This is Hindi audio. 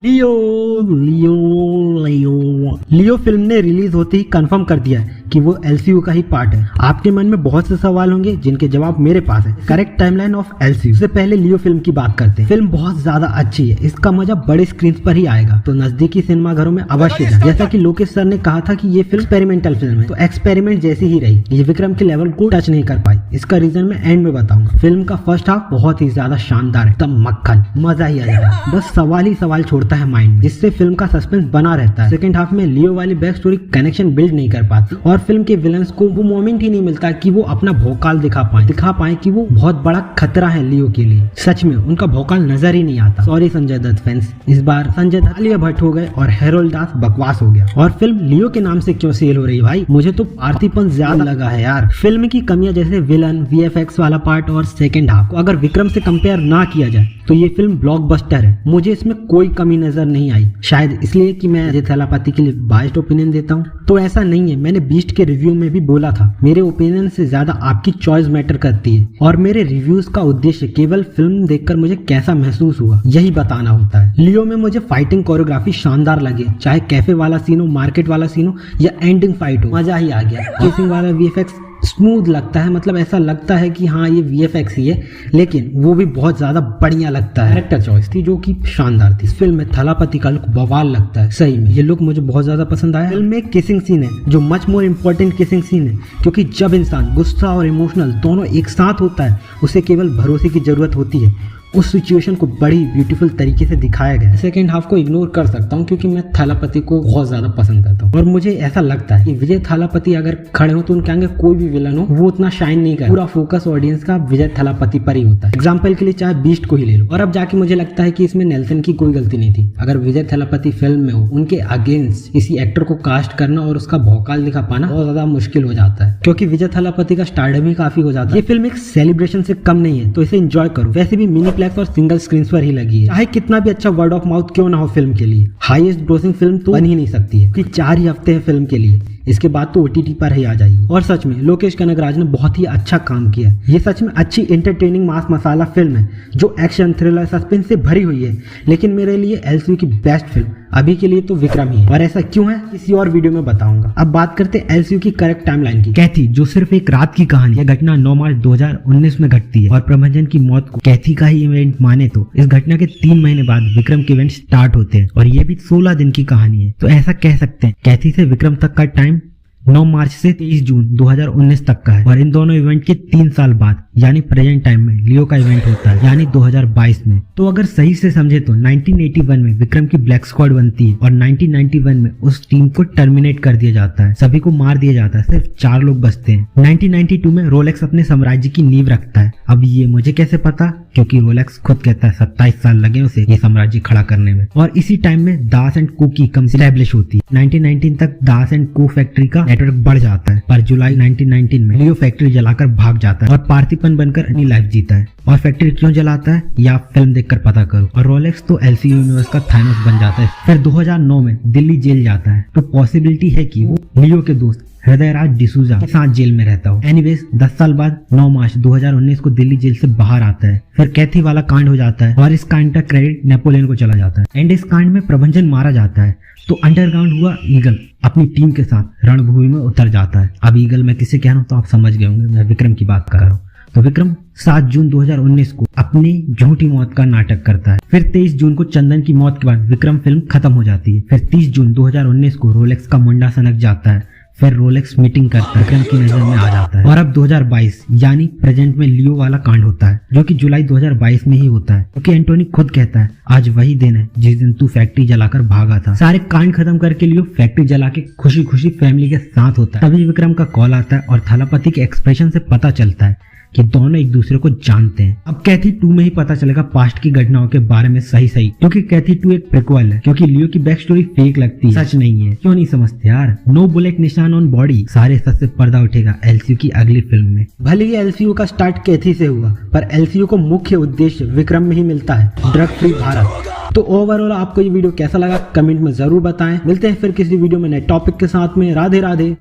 लियो लियो लियो लियो फिल्म ने रिलीज होते ही कंफर्म कर दिया है कि वो एलसीयू का ही पार्ट है। आपके मन में बहुत से सवाल होंगे जिनके जवाब मेरे पास है। करेक्ट टाइमलाइन ऑफ एलसीयू से पहले लियो फिल्म की बात करते हैं। फिल्म बहुत ज्यादा अच्छी है, इसका मजा बड़े स्क्रीन पर ही आएगा, तो नजदीकी सिनेमा घरों में अवश्य जाएं। जैसा कि लोकेश सर ने कहा था कि ये फिल्म एक्सपेरिमेंटल फिल्म है, तो एक्सपेरिमेंट जैसी ही रही। ये विक्रम के लेवल को टच नहीं कर पाई, इसका रीजन मैं एंड में बताऊंगा। फिल्म का फर्स्ट हाफ बहुत ही ज्यादा शानदार है, एकदम मक्खन, मजा ही आ जाएगा। बस सवाल ही सवाल छोड़ता है माइंड में, जिससे फिल्म का सस्पेंस बना रहता है। सेकंड हाफ में लियो वाली बैक स्टोरी कनेक्शन बिल्ड नहीं कर पाती और फिल्म के विलन्स को वो मोमेंट ही नहीं मिलता कि वो अपना भौकाल दिखा पाए कि वो बहुत बड़ा खतरा है लियो के लिए। सच में उनका भौकाल नजर ही नहीं आता। सॉरी संजय दत्त फैंस, इस बार संजय दत्त आलिया भट्ट हो गए और हेरोल्ड दास बकवास हो गया। और फिल्म लियो के नाम से क्यों सेल हो रही है भाई? मुझे तो पार्थिपन ज्यादा लगा है यार। फिल्म की कमियां जैसे विलन, वीएफएक्स वाला पार्ट और सेकंड हाफ को अगर विक्रम से कंपेयर ना किया जाए तो ये फिल्म ब्लॉकबस्टर है। मुझे इसमें कोई कमी नजर नहीं आई, शायद इसलिए कि मैं अजय थलापति के लिए बाइस्ड ओपिनियन देता हूँ। तो ऐसा नहीं है, मैंने बीस्ट के रिव्यू में भी बोला था, मेरे ओपिनियन से ज्यादा आपकी चॉइस मैटर करती है और मेरे रिव्यूज का उद्देश्य केवल फिल्म देखकर मुझे कैसा महसूस हुआ यही बताना होता है। लियो में मुझे फाइटिंग कोरियोग्राफी शानदार लगे, चाहे कैफे वाला सीन हो, मार्केट वाला सीन हो या एंडिंग फाइट हो, मजा ही आ गया। किसिंग वाला वीएफएक्स स्मूथ लगता है, मतलब ऐसा लगता है कि हाँ ये वीएफएक्स ही है, लेकिन वो भी बहुत ज्यादा बढ़िया लगता है। कैरेक्टर चॉइस थी जो कि शानदार थी। इस फिल्म में थलापति का लुक बवाल लगता है, सही में ये लुक मुझे बहुत ज्यादा पसंद आया। फिल्म में एक किसिंग सीन है जो much more important kissing scene है, क्योंकि जब इंसान गुस्सा और इमोशनल दोनों एक साथ होता है उसे केवल भरोसे की जरूरत होती है। उस सिचुएशन को बड़ी ब्यूटीफुल तरीके से दिखाया गया है। सेकेंड हाफ को इग्नोर कर सकता हूँ क्योंकि मैं थलापति को बहुत ज्यादा पसंद करता हूँ और मुझे ऐसा लगता है कि विजय थलापति अगर खड़े हो तो उनके आगे कोई भी विलन हो वो उतना शाइन नहीं कर, पूरा फोकस ऑडियंस का विजय थलापति पर ही होता है। एग्जाम्पल के लिए चाहे बीस्ट को ही ले लो। और अब जाके मुझे लगता है कि इसमें नेल्सन की कोई गलती नहीं थी। अगर विजय थलापति फिल्म में हो, उनके अगेंस्ट किसी एक्टर को कास्ट करना और उसका भौकाल दिखा पाना बहुत ज्यादा मुश्किल हो जाता है, क्योंकि विजय थलापति का स्टारडम ही काफी हो जाता है। ये फिल्म एक सेलिब्रेशन से कम नहीं है, तो इसे एंजॉय करो। वैसे भी मिनीप्लेक्स और सिंगल स्क्रीन पर ही लगी है, चाहे कितना भी अच्छा वर्ड ऑफ माउथ क्यों ना हो फिल्म के लिए। हाईएस्ट ग्रोसिंग फिल्म तो बन ही नहीं सकती है, क्योंकि 4 ही हफ्ते हैं फिल्म के लिए, इसके बाद तो ओटीटी पर ही आ जाएगी। और सच में लोकेश कनगराज ने बहुत ही अच्छा काम किया है। ये सच में अच्छी एंटरटेनिंग मास मसाला फिल्म है जो एक्शन, थ्रिलर, सस्पेंस से भरी हुई है। लेकिन मेरे लिए एलसीयू की बेस्ट फिल्म अभी के लिए तो विक्रम ही है, और ऐसा क्यों है किसी और वीडियो में बताऊंगा। अब बात करते हैं एलसीयू की करेक्ट टाइमलाइन की। कैथी जो सिर्फ एक रात की कहानी है, घटना 9 मार्च 2019 में घटती है और प्रभंजन की मौत को कैथी का ही इवेंट माने तो इस घटना के 3 महीने बाद विक्रम के इवेंट स्टार्ट होते हैं और ये भी 16 दिन की कहानी है। तो ऐसा कह सकते हैं कैथी से विक्रम तक का टाइम 9 मार्च से 23 जून 2019 तक का है और इन दोनों इवेंट के 3 साल बाद यानी प्रेजेंट टाइम में लियो का इवेंट होता है, यानी 2022 में। तो अगर सही से समझे तो 1981 में विक्रम की ब्लैक स्क्वाड बनती है और 1991 में उस टीम को टर्मिनेट कर दिया जाता है, सभी को मार दिया जाता है, सिर्फ 4 लोग बचते हैं। 1992 में रोलेक्स अपने साम्राज्य की नींव रखता है। अब ये मुझे कैसे पता? क्योंकि रोलेक्स खुद कहता है 27 साल लगे उसे ये साम्राज्य खड़ा करने में। और इसी टाइम में दास एंड को की कंपनी एस्टैब्लिश होती है। 1919 तक दास एंड को फैक्ट्री का नेटवर्क बढ़ जाता है, पर जुलाई 1919 में लियो फैक्ट्री जलाकर भाग जाता है और पार्थिपन बनकर अपनी लाइफ जीता है। और फैक्ट्री क्यों जलाता है या फिल्म देखकर पता करो। और रोलेक्स तो एलसीयू यूनिवर्स का थानोस बन जाता है। फिर 2009 में दिल्ली जेल जाता है, तो पॉसिबिलिटी है कि वो लियो के दोस्त हृदयराज डिसूजा के साथ जेल में रहता हो। एनीवेज 10 साल बाद 9 मार्च 2019 को दिल्ली जेल से बाहर आता है। फिर कैथी वाला कांड हो जाता है और इस कांड का क्रेडिट नेपोलियन को चला जाता है। एंड इस कांड में प्रभंजन मारा जाता है, तो अंडरग्राउंड हुआ ईगल अपनी टीम के साथ रणभूमि में उतर जाता है। अब ईगल मैं किसे कह रहा हूँ तो आप समझ गए होंगे, मैं विक्रम की बात कर रहा हूँ। तो विक्रम 7 जून 2019 को अपनी झूठी मौत का नाटक करता है। फिर 23 जून को चंदन की मौत के बाद विक्रम फिल्म खत्म हो जाती है। फिर 30 जून 2019 को रोलेक्स का मुंडा सनक जाता है। फिर रोलेक्स मीटिंग करता है, विक्रम की नजर में आ जाता है। और अब 2022 यानी प्रेजेंट में लियो वाला कांड होता है, जो कि जुलाई 2022 में ही होता है, क्योंकि एंटोनी खुद कहता है आज वही दिन है जिस दिन तू फैक्ट्री जलाकर भागा था। सारे कांड खत्म करके लियो फैक्ट्री जला के खुशी खुशी फैमिली के साथ होता है। तभी विक्रम का कॉल आता है और थलापति के एक्सप्रेशन से पता चलता है कि दोनों एक दूसरे को जानते हैं। अब कैथी 2 में ही पता चलेगा पास्ट की घटनाओं के बारे में सही, क्योंकि कैथी 2 एक प्रीक्वल है, क्योंकि लियो की बैक स्टोरी फेक लगती है, सच नहीं है। क्यों नहीं समझते यार? नो बुलेट निशान ऑन बॉडी, सारे सच से पर्दा उठेगा एलसीयू की अगली फिल्म में। भले ही एलसीयू का स्टार्ट कैथी से हुआ, पर एलसीयू को मुख्य उद्देश्य विक्रम में ही मिलता है, ड्रग फ्री भारत। तो ओवरऑल आपको ये वीडियो कैसा लगा कमेंट में जरूर बताएं। मिलते हैं फिर किसी वीडियो में नए टॉपिक के साथ में। राधे राधे।